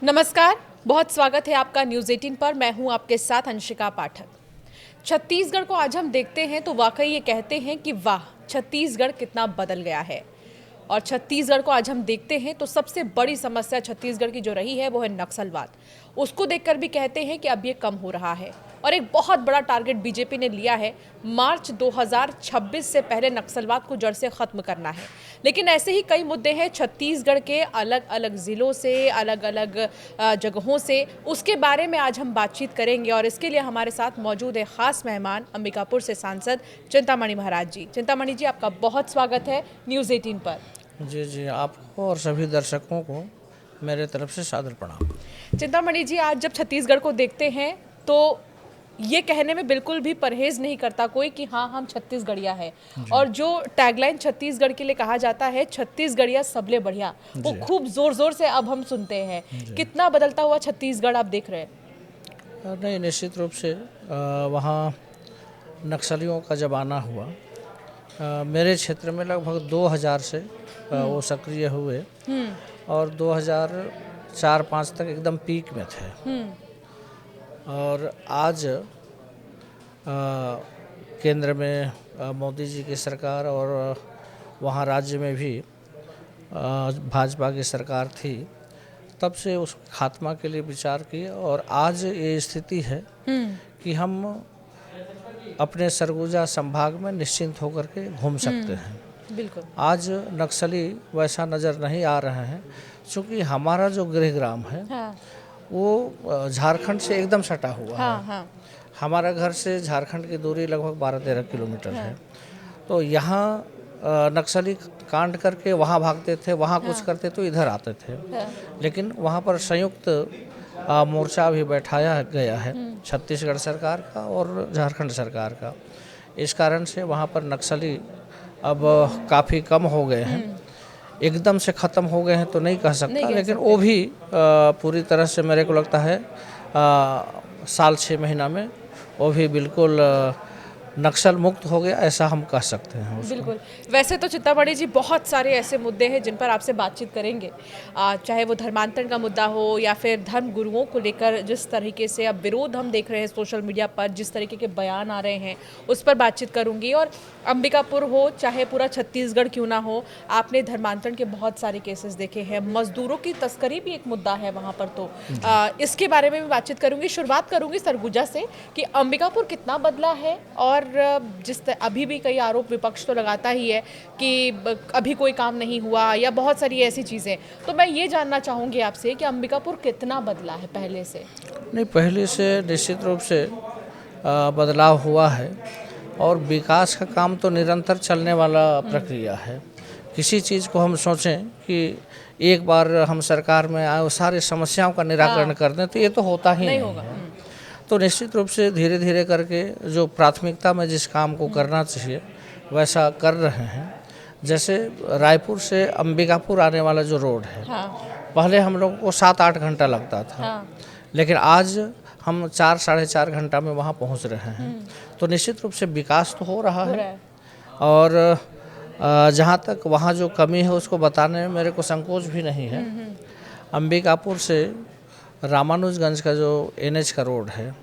नमस्कार, बहुत स्वागत है आपका न्यूज़ 18 पर। मैं हूं आपके साथ अंशिका पाठक। छत्तीसगढ़ को आज हम देखते हैं तो वाकई ये कहते हैं कि वाह, छत्तीसगढ़ कितना बदल गया है। और छत्तीसगढ़ को आज हम देखते हैं तो सबसे बड़ी समस्या छत्तीसगढ़ की जो रही है वो है नक्सलवाद। उसको देखकर भी कहते हैं कि अब ये कम हो रहा है और एक बहुत बड़ा टारगेट बीजेपी ने लिया है, मार्च 2026 से पहले नक्सलवाद को जड़ से खत्म करना है। लेकिन ऐसे ही कई मुद्दे हैं छत्तीसगढ़ के अलग अलग ज़िलों से, अलग अलग जगहों से, उसके बारे में आज हम बातचीत करेंगे। और इसके लिए हमारे साथ मौजूद है ख़ास मेहमान, अंबिकापुर से सांसद चिंतामणि महाराज जी। चिंतामणि जी, आपका बहुत स्वागत है न्यूज़ 18 पर। जी जी, आपको और सभी दर्शकों को मेरे तरफ से सादर प्रणाम। चिंतामणि जी, आज जब छत्तीसगढ़ को देखते हैं तो ये कहने में बिल्कुल भी परहेज नहीं करता कोई कि हाँ, हम छत्तीसगढ़िया है। और जो टैगलाइन छत्तीसगढ़ के लिए कहा जाता है, छत्तीसगढ़िया सबले बढ़िया, वो खूब जोर जोर से अब हम सुनते हैं। कितना बदलता हुआ छत्तीसगढ़ आप देख रहे हैं? नहीं, निश्चित रूप से वहाँ नक्सलियों का जब आना हुआ, मेरे क्षेत्र में लगभग 2000 से वो सक्रिय हुए और 2004-5 तक एकदम पीक में थे। और आज केंद्र में मोदी जी की सरकार और वहाँ राज्य में भी भाजपा की सरकार थी, तब से उस खात्मा के लिए विचार किए और आज ये स्थिति है कि हम अपने सरगुजा संभाग में निश्चिंत होकर के घूम सकते हैं। बिल्कुल। आज नक्सली वैसा नज़र नहीं आ रहे हैं, क्योंकि हमारा जो गृहग्राम है वो झारखंड से एकदम सटा हुआ है। हमारा घर से झारखंड की दूरी लगभग 12-13 किलोमीटर है। तो यहाँ नक्सली कांड करके वहाँ भागते थे, वहाँ कुछ करते तो इधर आते थे। लेकिन वहाँ पर संयुक्त मोर्चा भी बैठाया गया है, छत्तीसगढ़ सरकार का और झारखंड सरकार का। इस कारण से वहाँ पर नक्सली अब काफ़ी कम हो गए हैं। एकदम से ख़त्म हो गए हैं तो नहीं कह सकता, लेकिन वो भी पूरी तरह से मेरे को लगता है साल 6 महीना में वो भी बिल्कुल नक्सल मुक्त हो गया, ऐसा हम कह सकते हैं उसको। बिल्कुल। वैसे तो चिंतामणि जी, बहुत सारे ऐसे मुद्दे हैं जिन पर आपसे बातचीत करेंगे, चाहे वो धर्मांतरण का मुद्दा हो या फिर धर्म गुरुओं को लेकर जिस तरीके से अब विरोध हम देख रहे हैं सोशल मीडिया पर, जिस तरीके के बयान आ रहे हैं, उस पर बातचीत करूंगी। और अंबिकापुर हो चाहे पूरा छत्तीसगढ़ क्यों ना हो, आपने धर्मांतरण के बहुत सारे केसेस देखे हैं। मजदूरों की तस्करी भी एक मुद्दा है वहाँ पर, तो इसके बारे में भी बातचीत करूंगी। शुरुआत करूंगी सरगुजा से कि अंबिकापुर कितना बदला है। और अभी भी कई आरोप विपक्ष तो लगाता ही है कि अभी कोई काम नहीं हुआ या बहुत सारी ऐसी चीज़ें। तो मैं ये जानना चाहूँगी आपसे कि अंबिकापुर कितना बदला है पहले से? नहीं, पहले से निश्चित रूप से बदलाव हुआ है और विकास का काम तो निरंतर चलने वाला प्रक्रिया है। किसी चीज़ को हम सोचें कि एक बार हम सरकार में आए और सारी समस्याओं का निराकरण कर दें, तो ये तो होता ही नहीं होगा। तो निश्चित रूप से धीरे धीरे करके जो प्राथमिकता में जिस काम को करना चाहिए वैसा कर रहे हैं। जैसे रायपुर से अंबिकापुर आने वाला जो रोड है, पहले हम लोगों को 7-8 घंटा लगता था, लेकिन आज हम 4-4.5 घंटा में वहाँ पहुँच रहे हैं। तो निश्चित रूप से विकास तो हो रहा है। और जहाँ तक वहाँ जो कमी है उसको बताने में मेरे को संकोच भी नहीं है। अंबिकापुर से रामानुजगंज का जो NH का रोड है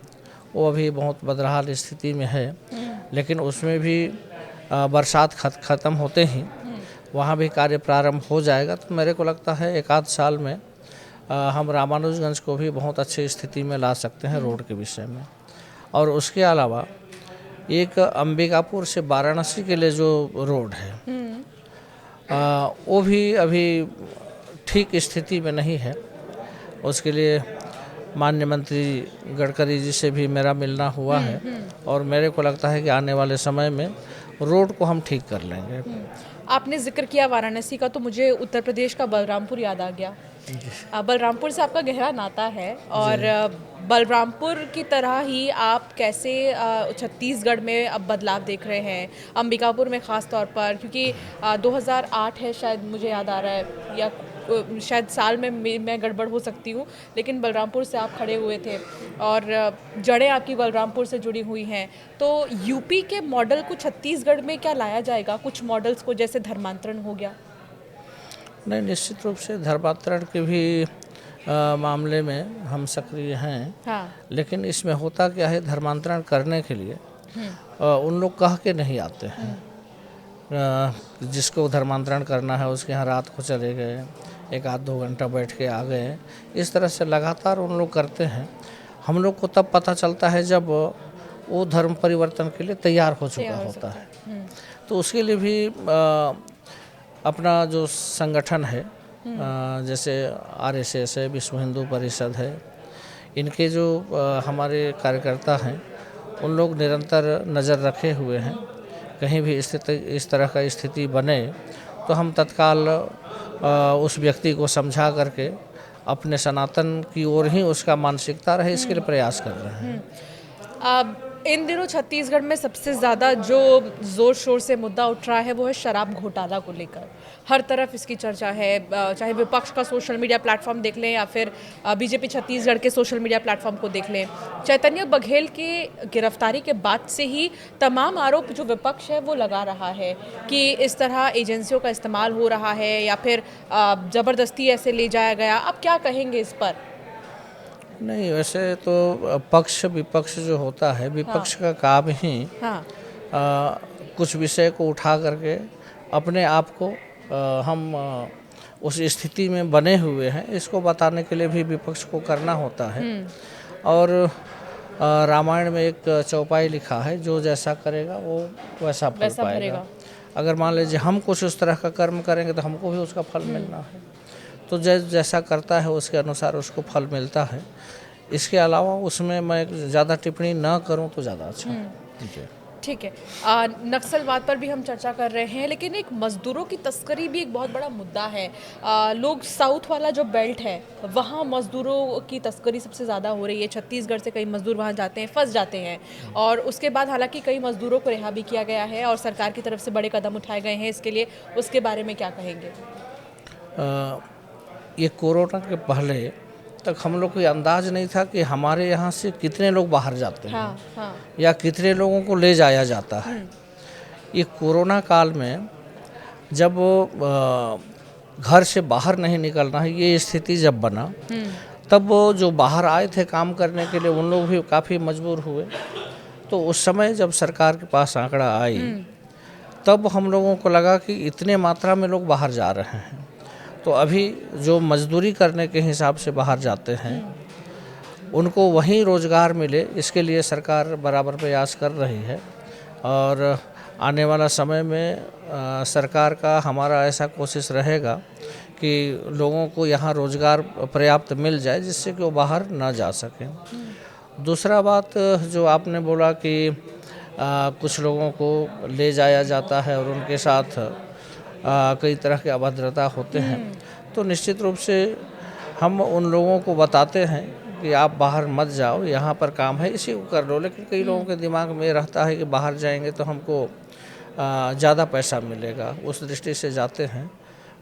वो अभी बहुत बदहाल स्थिति में है, लेकिन उसमें भी बरसात ख़त्म होते ही वहाँ भी कार्य प्रारंभ हो जाएगा। तो मेरे को लगता है 1-8 साल में हम रामानुजगंज को भी बहुत अच्छी स्थिति में ला सकते हैं रोड के विषय में। और उसके अलावा एक अंबिकापुर से वाराणसी के लिए जो रोड है वो भी अभी ठीक स्थिति में नहीं है। उसके लिए माननीय मंत्री गडकरी जी से भी मेरा मिलना हुआ है और मेरे को लगता है कि आने वाले समय में रोड को हम ठीक कर लेंगे। आपने जिक्र किया वाराणसी का, तो मुझे उत्तर प्रदेश का बलरामपुर याद आ गया। बलरामपुर से आपका गहरा नाता है और बलरामपुर की तरह ही आप कैसे छत्तीसगढ़ में अब बदलाव देख रहे हैं, अंबिकापुर में ख़ास तौर पर, क्योंकि 2008 है शायद, मुझे याद आ रहा है, या शायद साल में मैं गड़बड़ हो सकती हूँ, लेकिन बलरामपुर से आप खड़े हुए थे और जड़ें आपकी बलरामपुर से जुड़ी हुई हैं। तो यूपी के मॉडल को छत्तीसगढ़ में क्या लाया जाएगा, कुछ मॉडल्स को, जैसे धर्मांतरण हो गया? नहीं, निश्चित रूप से धर्मांतरण की भी मामले में हम सक्रिय हैं। हाँ। लेकिन इसमें होता क्या है, धर्मांतरण करने के लिए उन लोग कह के नहीं आते हैं। जिसको धर्मांतरण करना है उसके यहाँ रात को चले गए, एक आध 2 घंटा बैठ के आ गए, इस तरह से लगातार उन लोग करते हैं। हम लोग को तब पता चलता है जब वो धर्म परिवर्तन के लिए तैयार हो चुका होता है। तो उसके लिए भी अपना जो संगठन है, जैसे RSS है, विश्व हिंदू परिषद है, इनके जो हमारे कार्यकर्ता हैं उन लोग निरंतर नज़र रखे हुए हैं। कहीं भी स्थिति इस तरह का स्थिति बने तो हम तत्काल उस व्यक्ति को समझा करके अपने सनातन की ओर ही उसका मानसिकता रहे, इसके लिए प्रयास कर रहे हैं। अब इन दिनों छत्तीसगढ़ में सबसे ज़्यादा जो ज़ोर शोर से मुद्दा उठ रहा है वो है शराब घोटाला को लेकर। हर तरफ इसकी चर्चा है, चाहे विपक्ष का सोशल मीडिया प्लेटफॉर्म देख लें या फिर बीजेपी छत्तीसगढ़ के सोशल मीडिया प्लेटफॉर्म को देख लें। चैतन्य बघेल के गिरफ्तारी के बाद से ही तमाम आरोप जो विपक्ष है वो लगा रहा है कि इस तरह एजेंसियों का इस्तेमाल हो रहा है या फिर ज़बरदस्ती ऐसे ले जाया गया। आप क्या कहेंगे इस पर? नहीं, वैसे तो पक्ष विपक्ष जो होता है, विपक्ष का काम ही कुछ विषय को उठा करके अपने आप को हम उस स्थिति में बने हुए हैं इसको बताने के लिए भी विपक्ष को करना होता है। और रामायण में एक चौपाई लिखा है, जो जैसा करेगा वो वैसा फल पाएगा। अगर मान लीजिए हम कुछ उस तरह का कर्म करेंगे तो हमको भी उसका फल मिलना है। तो जैसा करता है उसके अनुसार उसको फल मिलता है। इसके अलावा उसमें मैं ज़्यादा टिप्पणी ना करूं तो ज़्यादा अच्छा है। ठीक है। नक्सलवाद पर भी हम चर्चा कर रहे हैं, लेकिन एक मज़दूरों की तस्करी भी एक बहुत बड़ा मुद्दा है। लोग साउथ वाला जो बेल्ट है वहाँ मज़दूरों की तस्करी सबसे ज़्यादा हो रही है। छत्तीसगढ़ से कई मज़दूर वहाँ जाते हैं, फंस जाते हैं और उसके बाद हालांकि कई मज़दूरों को रिहा भी किया गया है और सरकार की तरफ से बड़े कदम उठाए गए हैं इसके लिए। उसके बारे में क्या कहेंगे? ये कोरोना के पहले तक हम लोग को अंदाज नहीं था कि हमारे यहाँ से कितने लोग बाहर जाते हैं या कितने लोगों को ले जाया जाता है। ये कोरोना काल में जब घर से बाहर नहीं निकलना है, ये स्थिति जब बना, तब वो जो बाहर आए थे काम करने के लिए उन लोग भी काफ़ी मजबूर हुए। तो उस समय जब सरकार के पास आंकड़ा आई तब हम लोगों को लगा कि इतने मात्रा में लोग बाहर जा रहे हैं। तो अभी जो मजदूरी करने के हिसाब से बाहर जाते हैं उनको वहीं रोज़गार मिले, इसके लिए सरकार बराबर प्रयास कर रही है। और आने वाला समय में सरकार का हमारा ऐसा कोशिश रहेगा कि लोगों को यहाँ रोज़गार पर्याप्त मिल जाए जिससे कि वो बाहर ना जा सकें। दूसरा बात जो आपने बोला कि कुछ लोगों को ले जाया जाता है और उनके साथ कई तरह के अभद्रता होते हैं, तो निश्चित रूप से हम उन लोगों को बताते हैं कि आप बाहर मत जाओ, यहाँ पर काम है इसी को कर लो। लेकिन कई लोगों के दिमाग में रहता है कि बाहर जाएंगे तो हमको ज़्यादा पैसा मिलेगा, उस दृष्टि से जाते हैं।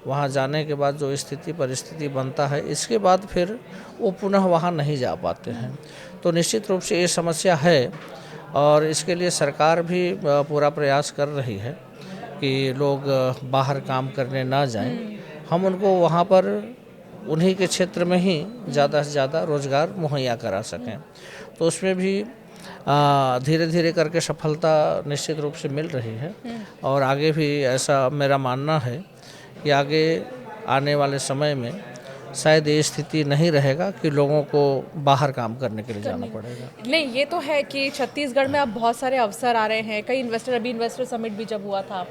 वहाँ जाने के बाद जो स्थिति परिस्थिति बनता है, इसके बाद फिर वो पुनः वहाँ नहीं जा पाते हैं। तो निश्चित रूप से ये समस्या है और इसके लिए सरकार भी पूरा प्रयास कर रही है कि लोग बाहर काम करने ना जाएं। हम उनको वहाँ पर उन्हीं के क्षेत्र में ही ज़्यादा से ज़्यादा रोज़गार मुहैया करा सकें। तो उसमें भी धीरे धीरे करके सफलता निश्चित रूप से मिल रही है और आगे भी ऐसा मेरा मानना है कि आगे आने वाले समय में शायद ये स्थिति नहीं रहेगा कि लोगों को बाहर काम करने के लिए जाना पड़ेगा। नहीं, ये तो है कि छत्तीसगढ़ में अब बहुत सारे अवसर आ रहे हैं। कई इन्वेस्टर समिट भी जब हुआ था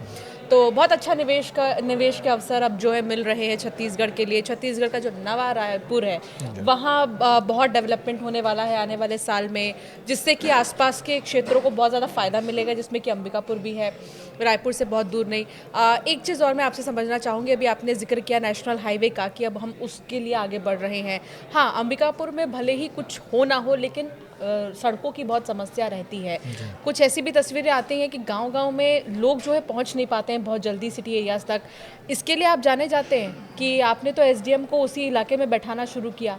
तो बहुत अच्छा निवेश के अवसर अब जो है मिल रहे हैं छत्तीसगढ़ के लिए। छत्तीसगढ़ का जो नवा रायपुर है वहाँ बहुत डेवलपमेंट होने वाला है आने वाले साल में, जिससे कि आसपास के क्षेत्रों को बहुत ज़्यादा फ़ायदा मिलेगा, जिसमें कि अंबिकापुर भी है, रायपुर से बहुत दूर नहीं। एक चीज़ और मैं आपसे समझना चाहूँगी, अभी आपने जिक्र किया नेशनल हाईवे का कि अब हम उसके लिए आगे बढ़ रहे हैं। हाँ, अंबिकापुर में भले ही कुछ हो ना हो, लेकिन सड़कों की बहुत समस्या रहती है। कुछ ऐसी भी तस्वीरें आती हैं कि गांव-गांव में लोग जो है पहुंच नहीं पाते हैं बहुत जल्दी सिटी एरियाज तक। इसके लिए आप जाने जाते हैं कि आपने तो एसडीएम को उसी इलाके में बैठाना शुरू किया।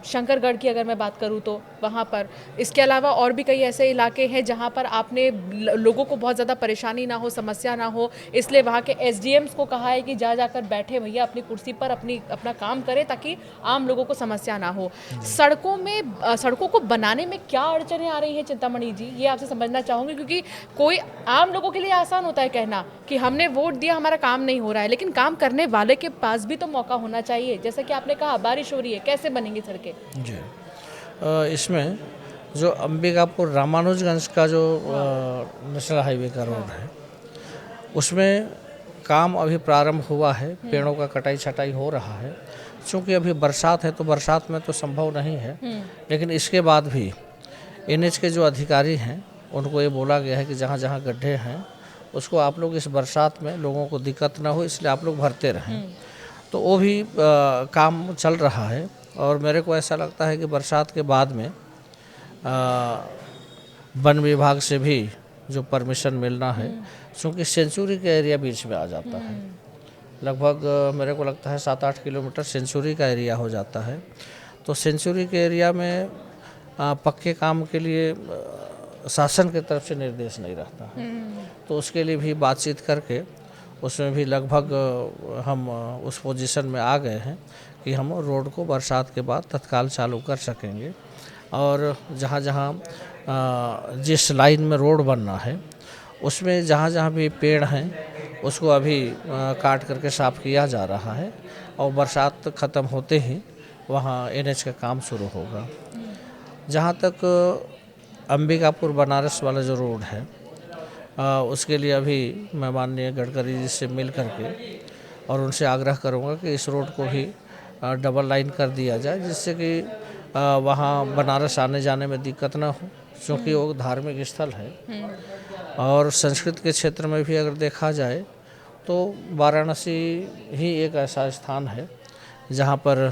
शंकरगढ़ की अगर मैं बात करूं तो वहाँ पर, इसके अलावा और भी कई ऐसे इलाके हैं जहाँ पर आपने लोगों को बहुत ज़्यादा परेशानी ना हो, समस्या ना हो, इसलिए वहाँ के एसडीएम्स को कहा है कि जाकर बैठे भैया अपनी कुर्सी पर, अपना काम करें ताकि आम लोगों को समस्या ना हो। सड़कों को बनाने में क्या अड़चनें आ रही हैं चिंतामणि जी, ये आपसे समझना चाहूँगी, क्योंकि कोई आम लोगों के लिए आसान होता है कहना कि हमने वोट दिया, हमारा काम नहीं हो रहा है, लेकिन काम करने वाले के पास भी तो मौका होना चाहिए। जैसा कि आपने कहा बारिश हो रही है, कैसे बनेंगी सड़कें? जी, इसमें जो अंबिकापुर रामानुजगंज का जो नेशनल हाईवे का रोड है, उसमें काम अभी प्रारंभ हुआ है, पेड़ों का कटाई छटाई हो रहा है। चूँकि अभी बरसात है तो बरसात में तो संभव नहीं है, लेकिन इसके बाद भी एनएच के जो अधिकारी हैं उनको ये बोला गया है कि जहाँ जहाँ गड्ढे हैं उसको आप लोग इस बरसात में लोगों को दिक्कत ना हो इसलिए आप लोग भरते रहें। तो वो भी काम चल रहा है और मेरे को ऐसा लगता है कि बरसात के बाद में वन विभाग से भी जो परमिशन मिलना है, क्योंकि सेंचुरी का एरिया बीच में आ जाता है, लगभग मेरे को लगता है 7-8 किलोमीटर सेंचुरी का एरिया हो जाता है। तो सेंचुरी के एरिया में पक्के काम के लिए शासन की तरफ से निर्देश नहीं रहता है, तो उसके लिए भी बातचीत करके उसमें भी लगभग हम उस पोजीशन में आ गए हैं कि हम रोड को बरसात के बाद तत्काल चालू कर सकेंगे। और जहाँ जहाँ जिस लाइन में रोड बनना है उसमें जहाँ जहाँ भी पेड़ हैं उसको अभी काट करके साफ़ किया जा रहा है और बरसात ख़त्म होते ही वहाँ एनएच का काम शुरू होगा। जहाँ तक अंबिकापुर बनारस वाला जो रोड है उसके लिए अभी मैं माननीय गडकरी जी से मिल करके और उनसे आग्रह करूँगा कि इस रोड को भी डबल लाइन कर दिया जाए, जिससे कि वहाँ बनारस आने जाने में दिक्कत ना हो, क्योंकि वो धार्मिक स्थल है। और संस्कृत के क्षेत्र में भी अगर देखा जाए तो वाराणसी ही एक ऐसा स्थान है जहाँ पर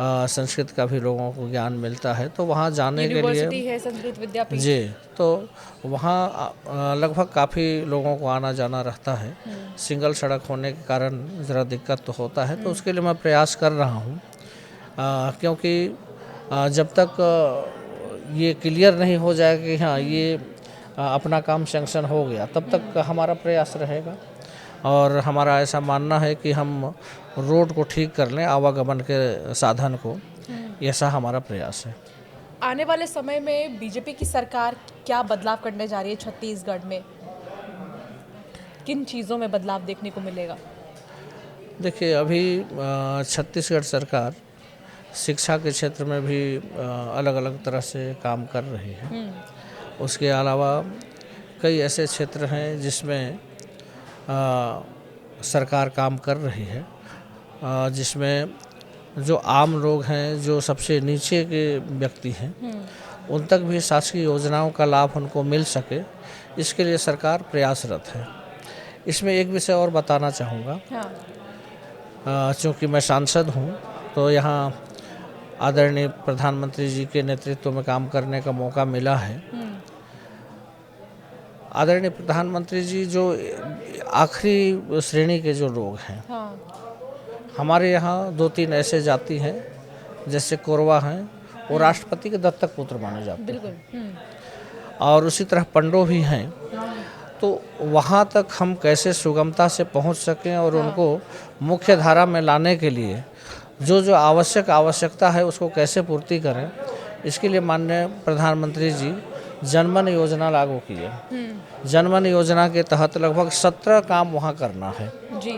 संस्कृत का भी लोगों को ज्ञान मिलता है, तो वहाँ जाने के लिए यूनिवर्सिटी है, संस्कृत विद्यापीठ जी, तो वहाँ लगभग काफ़ी लोगों को आना जाना रहता है। सिंगल सड़क होने के कारण ज़रा दिक्कत तो होता है, तो उसके लिए मैं प्रयास कर रहा हूँ, क्योंकि जब तक ये क्लियर नहीं हो जाएगा कि हाँ ये अपना काम सैंक्शन हो गया, तब तक हमारा प्रयास रहेगा। और हमारा ऐसा मानना है कि हम रोड को ठीक कर लें, आवागमन के साधन को, ऐसा हमारा प्रयास है। आने वाले समय में बीजेपी की सरकार क्या बदलाव करने जा रही है छत्तीसगढ़ में? किन चीज़ों में बदलाव देखने को मिलेगा? देखिए, अभी छत्तीसगढ़ सरकार शिक्षा के क्षेत्र में भी अलग अलग तरह से काम कर रही है। उसके अलावा कई ऐसे क्षेत्र हैं जिसमें सरकार काम कर रही है, जिसमें जो आम लोग हैं, जो सबसे नीचे के व्यक्ति हैं, उन तक भी शासकीय योजनाओं का लाभ उनको मिल सके, इसके लिए सरकार प्रयासरत है। इसमें एक विषय और बताना चाहूँगा, चूँकि मैं सांसद हूँ तो यहाँ आदरणीय प्रधानमंत्री जी के नेतृत्व में काम करने का मौका मिला है। आदरणीय प्रधानमंत्री जी जो आखिरी श्रेणी के जो लोग हैं, हमारे यहाँ 2-3 ऐसे जाति हैं जैसे कोरवा हैं, वो राष्ट्रपति के दत्तक पुत्र माने जाते हैं, और उसी तरह पंडो भी हैं। तो वहाँ तक हम कैसे सुगमता से पहुँच सकें और उनको मुख्य धारा में लाने के लिए जो जो आवश्यकता है उसको कैसे पूर्ति करें, इसके लिए माननीय प्रधानमंत्री जी जनमन योजना लागू किए। जनमन योजना के तहत लगभग 17 काम वहाँ करना है जी,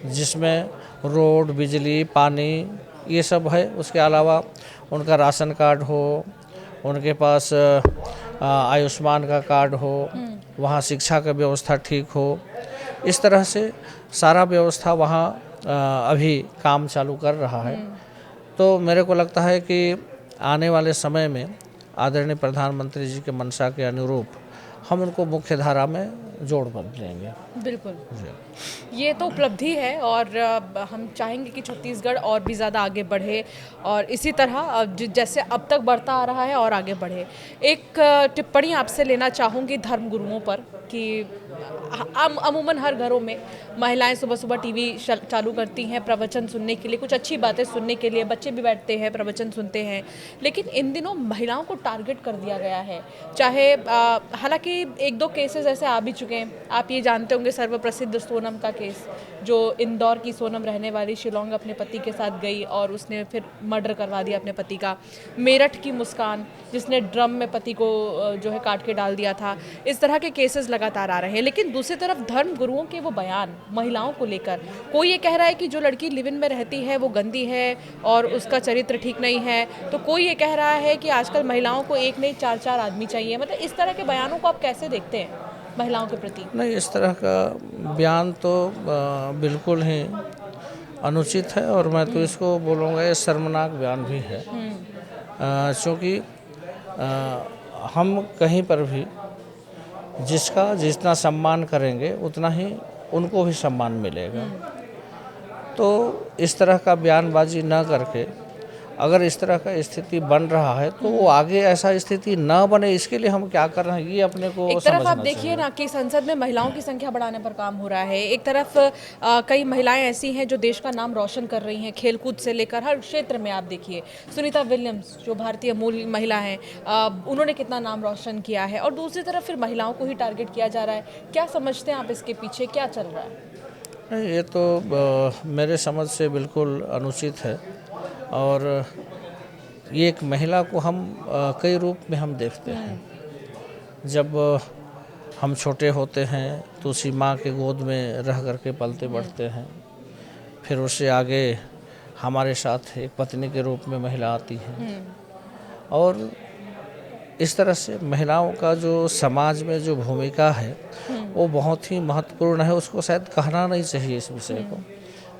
जिसमें रोड, बिजली, पानी, ये सब है। उसके अलावा उनका राशन कार्ड हो, उनके पास आयुष्मान का कार्ड हो, वहाँ शिक्षा का व्यवस्था ठीक हो, इस तरह से सारा व्यवस्था वहाँ अभी काम चालू कर रहा है। तो मेरे को लगता है कि आने वाले समय में आदरणीय प्रधानमंत्री जी के मंशा के अनुरूप हम उनको मुख्य धारा में जोड़ बदलेंगे। बिल्कुल, जी। ये तो उपलब्धि है और हम चाहेंगे कि छत्तीसगढ़ और भी ज़्यादा आगे बढ़े और इसी तरह जैसे अब तक बढ़ता आ रहा है और आगे बढ़े। एक टिप्पणी आपसे लेना चाहूँगी धर्मगुरुओं पर कि अमूमन हर घरों में महिलाएं सुबह-सुबह टीवी चालू करती हैं प्रवचन सुनने के लिए, कुछ अच्छी बातें सुनने के लिए, बच्चे भी बैठते हैं, प्रवचन सुनते हैं। लेकिन इन दिनों महिलाओं को टारगेट कर दिया गया है। चाहे हालाँकि 1-2 केसेस ऐसे आ भी चुके हैं। आप ये जानते होंगे सर्वप्रसिद्ध सोनम का केस, जो इंदौर की सोनम रहने वाली शिलांग अपने पति के साथ गई और उसने फिर मर्डर करवा दिया अपने पति का। मेरठ की मुस्कान, जिसने ड्रम में पति को जो है काट के डाल दिया था। इस तरह के केसेस लगातार आ रहे हैं। लेकिन दूसरी तरफ धर्म गुरुओं के वो बयान महिलाओं को लेकर, कोई ये कह रहा है कि जो लड़की लिव इन में रहती है वो गंदी है और उसका चरित्र ठीक नहीं है, तो कोई ये कह रहा है कि आजकल महिलाओं को एक नहीं 4-4 आदमी चाहिए। मतलब इस तरह के बयानों को आप कैसे देखते हैं महिलाओं के प्रति? नहीं, इस तरह का बयान तो बिल्कुल ही अनुचित है और मैं तो इसको बोलूँगा ये शर्मनाक बयान भी है। क्योंकि हम कहीं पर भी जिसका जितना सम्मान करेंगे उतना ही उनको भी सम्मान मिलेगा। तो इस तरह का बयानबाजी न करके अगर इस तरह का स्थिति बन रहा है तो वो आगे ऐसा स्थिति न बने, इसके लिए हम क्या कर रहे हैं ये अपने को एक तरफ आप देखिए ना कि संसद में महिलाओं की संख्या बढ़ाने पर काम हो रहा है, एक तरफ कई महिलाएं ऐसी हैं जो देश का नाम रोशन कर रही हैं, खेलकूद से लेकर हर क्षेत्र में। आप देखिए सुनीता विलियम्स जो भारतीय मूल महिला हैं, उन्होंने कितना नाम रोशन किया है और दूसरी तरफ फिर महिलाओं को ही टारगेट किया जा रहा है। क्या समझते हैं आप इसके पीछे क्या चल रहा है? नहीं, ये तो मेरे समझ से बिल्कुल अनुचित है और ये एक महिला को हम कई रूप में हम देखते हैं। जब हम छोटे होते हैं तो उसी माँ के गोद में रह करके पलते बढ़ते हैं, फिर उससे आगे हमारे साथ एक पत्नी के रूप में महिला आती है और इस तरह से महिलाओं का जो समाज में जो भूमिका है वो बहुत ही महत्वपूर्ण है। उसको शायद कहना नहीं चाहिए इस विषय को,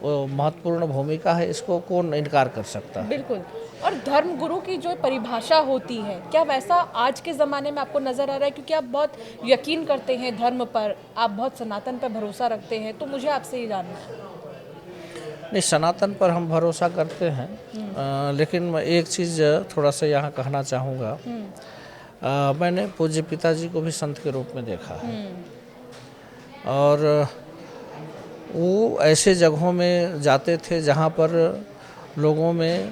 वो महत्वपूर्ण भूमिका है, इसको कौन इनकार कर सकता है। बिल्कुल। और धर्म गुरु की जो परिभाषा होती है, क्या वैसा आज के ज़माने में आपको नज़र आ रहा है? क्योंकि आप बहुत यकीन करते हैं धर्म पर, आप बहुत सनातन पर भरोसा रखते हैं, तो मुझे आपसे ये जानना है। नहीं, सनातन पर हम भरोसा करते हैं, लेकिन मैं एक चीज़ थोड़ा सा यहाँ कहना चाहूँगा। मैंने पूज्य पिताजी को भी संत के रूप में देखा है और वो ऐसे जगहों में जाते थे जहाँ पर लोगों में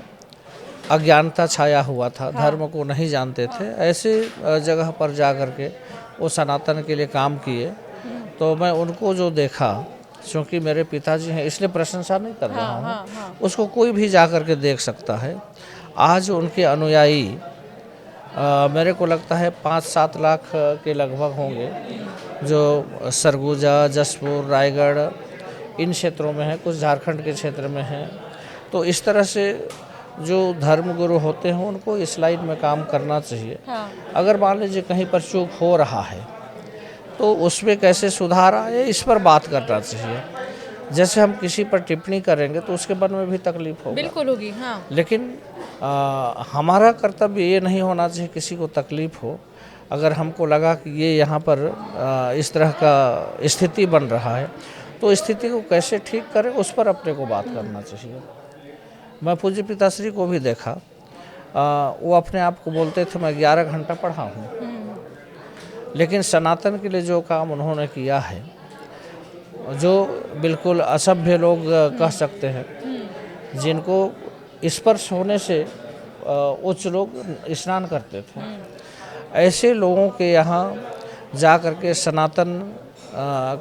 अज्ञानता छाया हुआ था, धर्म को नहीं जानते थे। ऐसे जगह पर जा कर के वो सनातन के लिए काम किए। तो मैं उनको जो देखा, क्योंकि मेरे पिताजी हैं इसलिए प्रशंसा नहीं कर रहा हूँ, उसको कोई भी जा कर के देख सकता है। आज उनके अनुयायी मेरे को लगता है 5-7 लाख के लगभग होंगे, जो सरगुजा, जसपुर, रायगढ़ इन क्षेत्रों में है, कुछ झारखंड के क्षेत्र में है। तो इस तरह से जो धर्मगुरु होते हैं उनको इस लाइन में काम करना चाहिए। अगर मान लीजिए कहीं पर चूक हो रहा है तो उसमें कैसे सुधार आए इस पर बात करना चाहिए। जैसे हम किसी पर टिप्पणी करेंगे तो उसके मन में भी तकलीफ होगी, बिल्कुल होगी। हाँ। लेकिन हमारा कर्तव्य ये नहीं होना चाहिए किसी को तकलीफ हो। अगर हमको लगा कि ये यहाँ पर इस तरह का स्थिति बन रहा है तो स्थिति को कैसे ठीक करें उस पर अपने को बात करना चाहिए। मैं पूज्य पिताश्री को भी देखा, वो अपने आप को बोलते थे मैं 11 घंटा पढ़ा हूँ, लेकिन सनातन के लिए जो काम उन्होंने किया है, जो बिल्कुल असभ्य लोग कह सकते हैं, जिनको स्पर्श होने से उच्च लोग स्नान करते थे, ऐसे लोगों के यहाँ जा कर के सनातन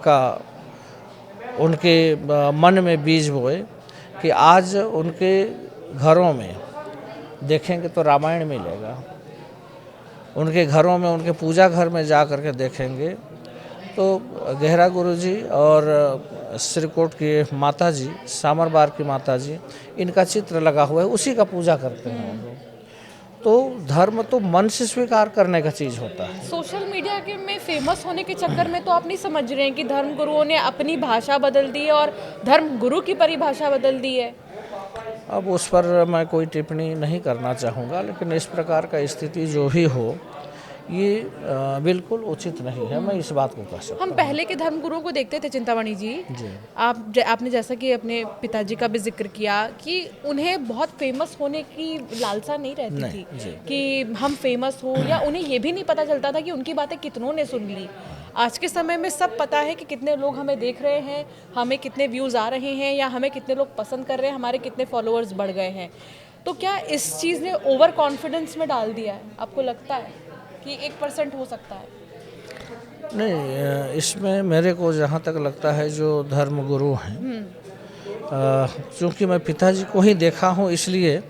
का उनके मन में बीज बोए कि आज उनके घरों में देखेंगे तो रामायण मिलेगा, उनके घरों में, उनके पूजा घर में जा कर के देखेंगे तो गहरा गुरुजी और श्रीकोट की माता जी, सामरबार की माता जी, इनका चित्र लगा हुआ है, उसी का पूजा करते हैं हम लोग। तो धर्म तो मन से स्वीकार करने का चीज़ होता है। सोशल मीडिया के में फेमस होने के चक्कर में तो आप नहीं समझ रहे हैं कि धर्म गुरुओं ने अपनी भाषा बदल दी है और धर्म गुरु की परिभाषा बदल दी है? अब उस पर मैं कोई टिप्पणी नहीं करना चाहूँगा, लेकिन इस प्रकार का स्थिति जो भी हो, ये बिल्कुल उचित नहीं है। मैं इस बात को कह सकता हम पहले के धर्मगुरुओं को देखते थे चिंतामणि जी। जी। आपने जैसा कि अपने पिताजी का भी जिक्र किया कि उन्हें बहुत फेमस होने की लालसा नहीं रहती नहीं, थी जी। कि हम फेमस हो, या उन्हें ये भी नहीं पता चलता था कि उनकी बातें कितनों ने सुन ली। आज के समय में सब पता है कि कितने लोग हमें देख रहे हैं, हमें कितने व्यूज़ आ रहे हैं, या हमें कितने लोग पसंद कर रहे हैं, हमारे कितने फॉलोअर्स बढ़ गए हैं। तो क्या इस चीज़ ने ओवर कॉन्फिडेंस में डाल दिया है? आपको लगता है कि 1% हो सकता है? नहीं, इसमें मेरे को जहाँ तक लगता है जो धर्मगुरु हैं, चूँकि मैं पिताजी को ही देखा हूँ इसलिए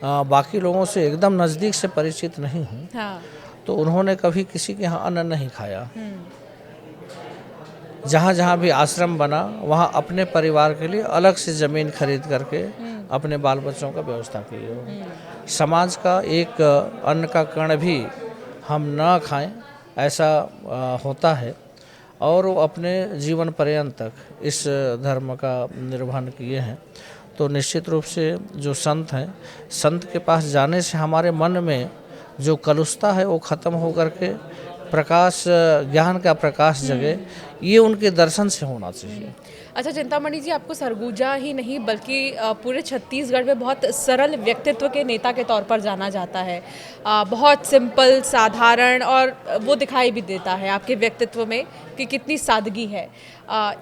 बाकी लोगों से एकदम नज़दीक से परिचित नहीं हूँ। हाँ। तो उन्होंने कभी किसी के यहाँ अन्न नहीं खाया। जहाँ जहाँ भी आश्रम बना वहाँ अपने परिवार के लिए अलग से ज़मीन खरीद करके अपने बाल बच्चों का व्यवस्था की हो। समाज का एक अन्न का कण भी हम ना खाएं, ऐसा होता है। और वो अपने जीवन पर्यंत तक इस धर्म का निर्वहन किए हैं। तो निश्चित रूप से जो संत हैं, संत के पास जाने से हमारे मन में जो कलुषता है वो ख़त्म हो करके प्रकाश, ज्ञान का प्रकाश जगे, ये उनके दर्शन से होना चाहिए। अच्छा चिंतामणि जी, आपको सरगुजा ही नहीं बल्कि पूरे छत्तीसगढ़ में बहुत सरल व्यक्तित्व के नेता के तौर पर जाना जाता है। बहुत सिंपल, साधारण, और वो दिखाई भी देता है आपके व्यक्तित्व में कि कितनी सादगी है।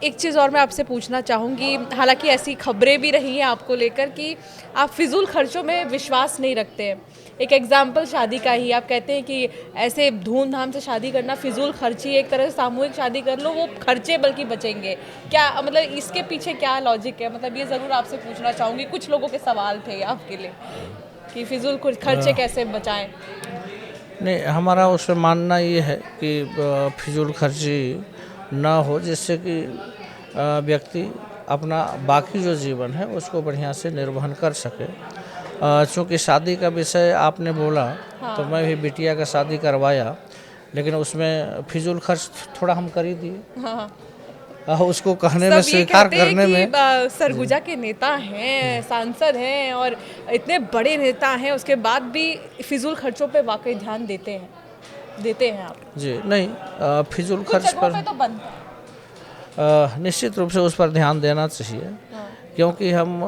एक चीज़ और मैं आपसे पूछना चाहूँगी, हालांकि ऐसी खबरें भी रही हैं आपको लेकर कि आप फिजूल खर्चों में विश्वास नहीं रखते हैं। एक एग्जाम्पल शादी का ही, आप कहते हैं कि ऐसे धूमधाम से शादी करना फिजूल खर्ची, एक तरह से सामूहिक शादी कर लो, वो खर्चे बल्कि बचेंगे। क्या मतलब इसके पीछे क्या लॉजिक है? मतलब ये ज़रूर आपसे पूछना चाहूँगी, कुछ लोगों के सवाल थे आपके लिए कि फिजूल खर्चे कैसे बचाएं। नहीं, हमारा उसमें मानना ये है कि फिजूल खर्ची ना हो, जिससे कि व्यक्ति अपना बाकी जो जीवन है उसको बढ़िया से निर्वहन कर सके। चूँकि शादी का विषय आपने बोला, तो मैं भी बिटिया का शादी करवाया, लेकिन उसमें फिजूल खर्च थोड़ा हम कर ही दिए। उसको कहने में, स्वीकार करने में। सरगुजा के नेता हैं, सांसद हैं और इतने बड़े नेता हैं, उसके बाद भी फिजूल खर्चों पे वाकई ध्यान देते हैं आप? जी नहीं, फिजूल कुछ खर्च जगहों पर पे तो बंद है। निश्चित रूप से उस पर ध्यान देना चाहिए। क्योंकि हम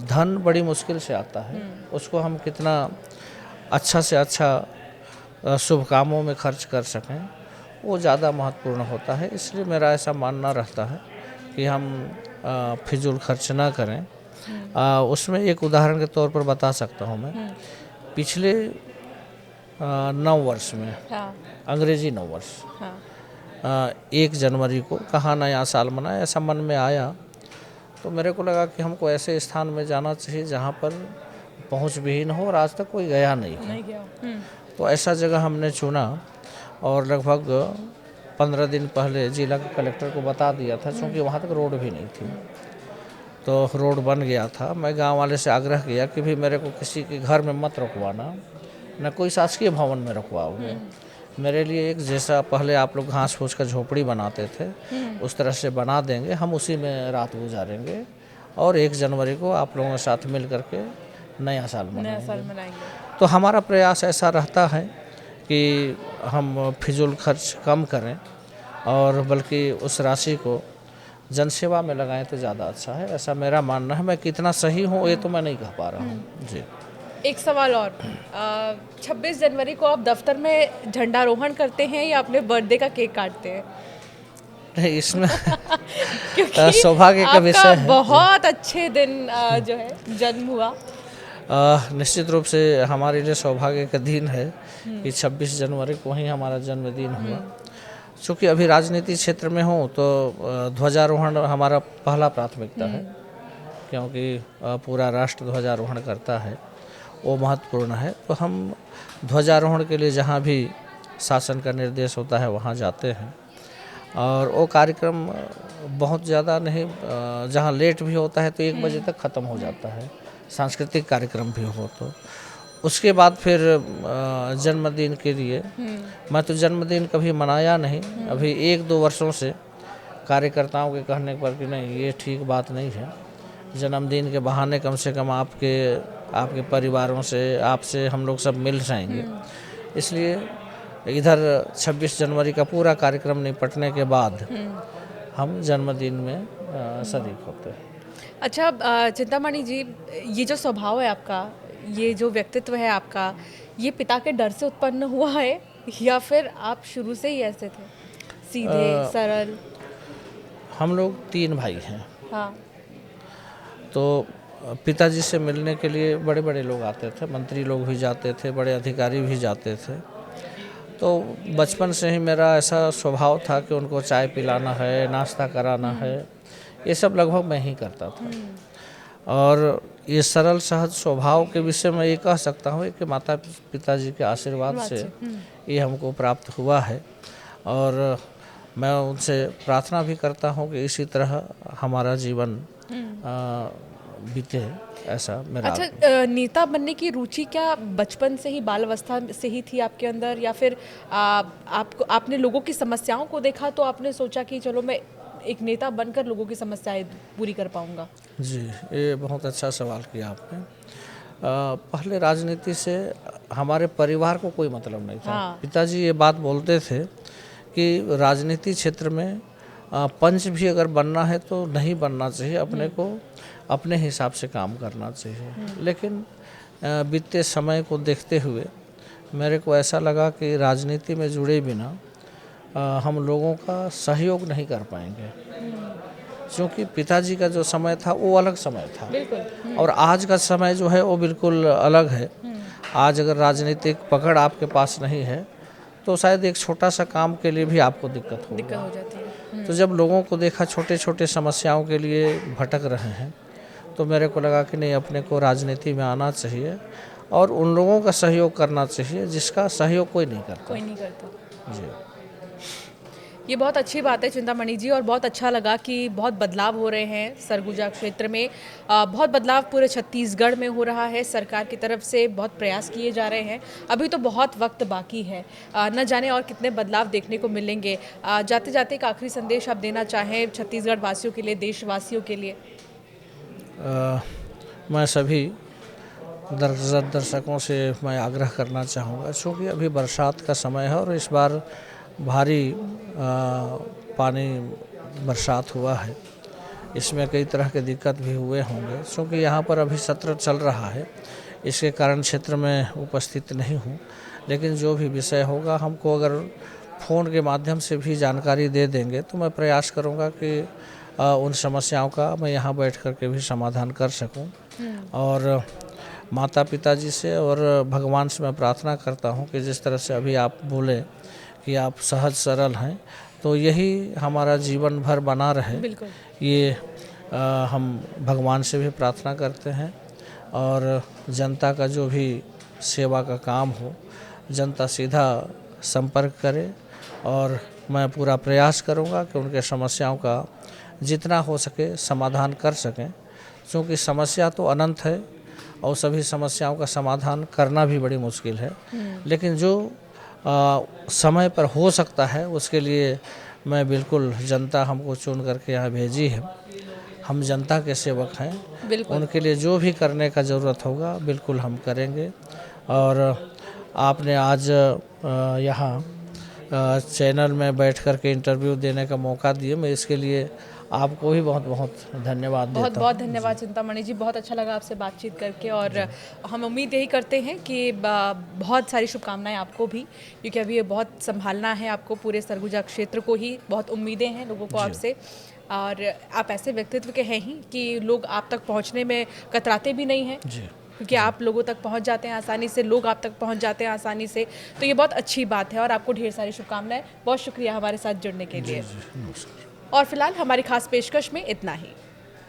धन बड़ी मुश्किल से आता है, उसको हम कितना अच्छा से अच्छा शुभ कामों में खर्च कर सकें, वो ज़्यादा महत्वपूर्ण होता है। इसलिए मेरा ऐसा मानना रहता है कि हम फिजूल खर्च ना करें। उसमें एक उदाहरण के तौर पर बता सकता हूँ मैं। पिछले 9 वर्ष में, अंग्रेजी 9 वर्ष, 1 जनवरी को कहाँ नया साल मनाया, ऐसा मन में आया। तो मेरे को लगा कि हमको ऐसे स्थान में जाना चाहिए जहाँ पर पहुँच भी न हो और आज तक कोई गया नहीं है। तो ऐसा जगह हमने चुना और लगभग 15 दिन पहले जिला के कलेक्टर को बता दिया था, क्योंकि वहाँ तक रोड भी नहीं थी। तो रोड बन गया था। मैं गांव वाले से आग्रह किया कि भी मेरे को किसी के घर में मत रुकवाना, न कोई शासकीय भवन में रुकवाओगे। मेरे लिए एक जैसा पहले आप लोग घास फूस का झोपड़ी बनाते थे, उस तरह से बना देंगे, हम उसी में रात गुजारेंगे और 1 जनवरी को आप लोगों के साथ मिल करके नया साल मनाएंगे। तो हमारा प्रयास ऐसा रहता है कि हम फिजूल खर्च कम करें और बल्कि उस राशि को जनसेवा में लगाएं तो ज़्यादा अच्छा है, ऐसा मेरा मानना है। मैं कितना सही हूँ ये तो मैं नहीं कह पा रहा हूँ। जी। एक सवाल और, 26 जनवरी को आप दफ्तर में झंडारोहण करते हैं या अपने बर्थडे का केक काटते हैं? नहीं, इसमें क्योंकि सौभाग्य का विषय है। बहुत अच्छे दिन जो है जन्म हुआ। निश्चित रूप से हमारे लिए सौभाग्य का दिन है कि 26 जनवरी को ही हमारा जन्मदिन हुआ। चूँकि अभी राजनीति क्षेत्र में हूँ तो ध्वजारोहण हमारा पहला प्राथमिकता है, क्योंकि पूरा राष्ट्र ध्वजारोहण करता है, वो महत्वपूर्ण है। तो हम ध्वजारोहण के लिए जहाँ भी शासन का निर्देश होता है वहाँ जाते हैं और वो कार्यक्रम बहुत ज़्यादा नहीं, जहाँ लेट भी होता है तो 1 बजे तक ख़त्म हो जाता है, सांस्कृतिक कार्यक्रम भी हो तो। उसके बाद फिर जन्मदिन के लिए, मैं तो जन्मदिन कभी मनाया नहीं, अभी 1-2 वर्षों से कार्यकर्ताओं के कहने पर कि नहीं ये ठीक बात नहीं है, जन्मदिन के बहाने कम से कम आपके परिवारों से, आपसे हम लोग सब मिल जाएंगे। इसलिए इधर 26 जनवरी का पूरा कार्यक्रम निपटने के बाद हम जन्मदिन में शरीक होते हैं। अच्छा, चिंतामणि जी, ये जो स्वभाव है आपका, ये जो व्यक्तित्व है आपका, ये पिता के डर से उत्पन्न हुआ है या फिर आप शुरू से ही ऐसे थे, सीधे सरल? हम लोग 3 भाई हैं, हाँ। तो पिताजी से मिलने के लिए बड़े बड़े लोग आते थे, मंत्री लोग भी जाते थे, बड़े अधिकारी भी जाते थे। तो बचपन से ही मेरा ऐसा स्वभाव था कि उनको चाय पिलाना है, नाश्ता कराना है, ये सब लगभग मैं ही करता था। और ये सरल सहज स्वभाव के विषय में ये कह सकता हूँ कि माता पिताजी के आशीर्वाद से ये हमको प्राप्त हुआ है। और मैं उनसे प्रार्थना भी करता हूँ कि इसी तरह हमारा जीवन बीते, ऐसा मेरा। अच्छा, नेता बनने की रुचि क्या बचपन से ही, बाल अवस्था से ही थी आपके अंदर, या फिर आपने लोगों की समस्याओं को देखा तो आपने सोचा कि चलो मैं एक नेता बनकर लोगों की समस्याएं पूरी कर पाऊंगा? जी, ये बहुत अच्छा सवाल किया आपने। पहले राजनीति से हमारे परिवार को कोई मतलब नहीं था। हाँ। पिताजी ये बात बोलते थे कि राजनीति क्षेत्र में पंच भी अगर बनना है तो नहीं बनना चाहिए, अपने को अपने हिसाब से काम करना चाहिए। लेकिन बीते समय को देखते हुए मेरे को ऐसा लगा कि राजनीति में जुड़े बिना हम लोगों का सहयोग नहीं कर पाएंगे, क्योंकि पिताजी का जो समय था वो अलग समय था और आज का समय जो है वो बिल्कुल अलग है। आज अगर राजनीतिक पकड़ आपके पास नहीं है तो शायद एक छोटा सा काम के लिए भी आपको दिक्कत हो जाती है। तो जब लोगों को देखा छोटे छोटे समस्याओं के लिए भटक रहे हैं तो मेरे को लगा कि नहीं, अपने को राजनीति में आना चाहिए और उन लोगों का सहयोग करना चाहिए जिसका सहयोग कोई नहीं करता। जी, ये बहुत अच्छी बात है चिंतामणि जी, और बहुत अच्छा लगा कि बहुत बदलाव हो रहे हैं सरगुजा क्षेत्र में। बहुत बदलाव पूरे छत्तीसगढ़ में हो रहा है, सरकार की तरफ से बहुत प्रयास किए जा रहे हैं। अभी तो बहुत वक्त बाकी है, न जाने और कितने बदलाव देखने को मिलेंगे। जाते जाते एक आखिरी संदेश आप देना चाहें छत्तीसगढ़ वासियों के लिए, देशवासियों के लिए? मैं सभी दर्शकों से मैं आग्रह करना चाहूँगा, क्योंकि अभी बरसात का समय है और इस बार भारी पानी बरसात हुआ है। इसमें कई तरह के दिक्कत भी हुए होंगे, क्योंकि यहाँ पर अभी सत्र चल रहा है, इसके कारण क्षेत्र में उपस्थित नहीं हूँ। लेकिन जो भी विषय होगा हमको अगर फ़ोन के माध्यम से भी जानकारी दे देंगे तो मैं प्रयास करूँगा कि उन समस्याओं का मैं यहाँ बैठ कर के भी समाधान कर सकूँ। और माता पिताजी से और भगवान से मैं प्रार्थना करता हूँ कि जिस तरह से अभी आप बोले कि आप सहज सरल हैं, तो यही हमारा जीवन भर बना रहे, ये हम भगवान से भी प्रार्थना करते हैं। और जनता का जो भी सेवा का काम हो, जनता सीधा संपर्क करे और मैं पूरा प्रयास करूंगा कि उनके समस्याओं का जितना हो सके समाधान कर सकें, क्योंकि समस्या तो अनंत है और सभी समस्याओं का समाधान करना भी बड़ी मुश्किल है। लेकिन जो समय पर हो सकता है उसके लिए मैं बिल्कुल, जनता हमको चुन करके यहाँ भेजी है, हम जनता के सेवक हैं, उनके लिए जो भी करने का ज़रूरत होगा बिल्कुल हम करेंगे। और आपने आज यहाँ चैनल में बैठ कर के इंटरव्यू देने का मौका दिए, मैं इसके लिए आपको भी बहुत बहुत धन्यवाद देता हूँ। बहुत बहुत धन्यवाद चिंतामणि जी, बहुत अच्छा लगा आपसे बातचीत करके। और हम उम्मीद यही करते हैं कि बहुत सारी शुभकामनाएं आपको भी, क्योंकि अभी ये बहुत संभालना है आपको, पूरे सरगुजा क्षेत्र को ही बहुत उम्मीदें हैं लोगों को आपसे। और आप ऐसे व्यक्तित्व के हैं ही कि लोग आप तक पहुँचने में कतराते भी नहीं हैं, क्योंकि आप लोगों तक पहुंच जाते हैं आसानी से, लोग आप तक पहुंच जाते हैं आसानी से, तो ये बहुत अच्छी बात है और आपको ढेर सारी शुभकामनाएं। बहुत शुक्रिया हमारे साथ जुड़ने के लिए। और फिलहाल हमारी खास पेशकश में इतना ही।